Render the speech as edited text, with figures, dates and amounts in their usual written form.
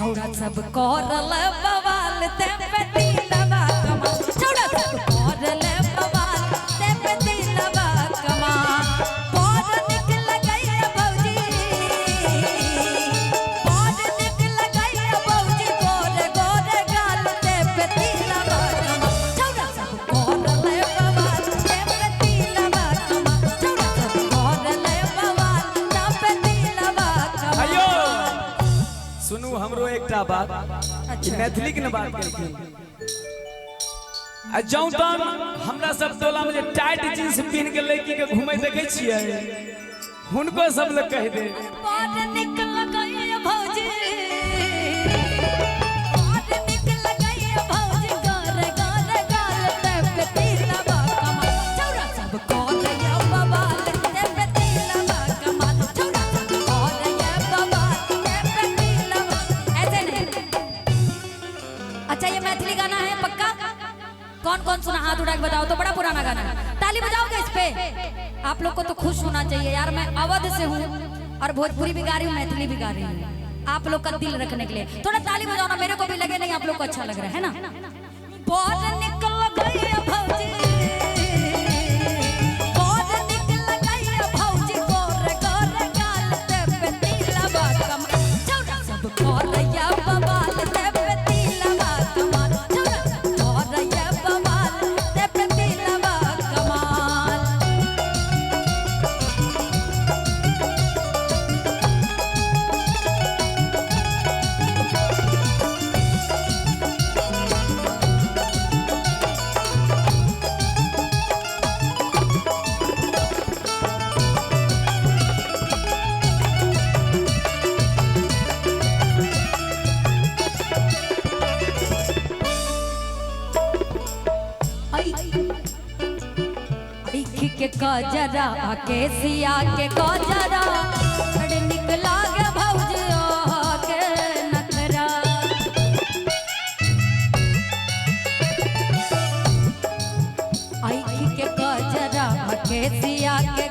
छौड़ा सब करल बवाल ते पे दिलवा कमा छौड़ा सब करल बवाल ते पे दिलवा कमा पर निकल गई भौजी गोरे गोरे गाल ते पे दिलवा कमा छौड़ा सब करल बवाल ते पे दिलवा कमा छौड़ा सब करल बवाल ते पे दिलवा कमा। अयो सुनू हमरो एकटा बात अच्छा मैथिली के न बात करके आ जाऊं तन हमरा सब टोला में जे टाइट जींस पहन के लड़की के घूमे देखे छियै हुनको सब लोग कह दे पार निकल गई भौजी पार निकल गई भौजी गोरे गोरे गाल ते पे दिलवा कमा छौड़ा सब करैया बवाल ते पे दिलवा कमा छौड़ा सब करैया बवाल ते पे दिलवा ऐसे नहीं। अच्छा ये मैथिली गाना है पक्का? कौन कौन सुना हाथ उठा के बताओ तो, बड़ा पुराना गाना है, ताली बजाओगे इस पे? आप लोग को तो खुश होना चाहिए यार, मैं अवध से हूँ और भोजपुरी भी गा रही हूँ मैथिली भी गा रही हूँ, आप लोग का दिल रखने के लिए थोड़ा ताली बजाओ ना, मेरे को भी लगे नहीं आप लोग को अच्छा लग रहा है ना। बहुत निकल गई भौजी बहुत निकल गई भौजी गोरे गोरे गाल ते पे दिलवा कमा छौड़ा सब करैया बवाल ते पे दिलवा कमा छौड़ा सब करैया बवाल ते पे दिलवा कमाल। के गजरा के सिया के गजरा बड़ निकला गे भौजी के नखरा आँख के गजरा के सिया के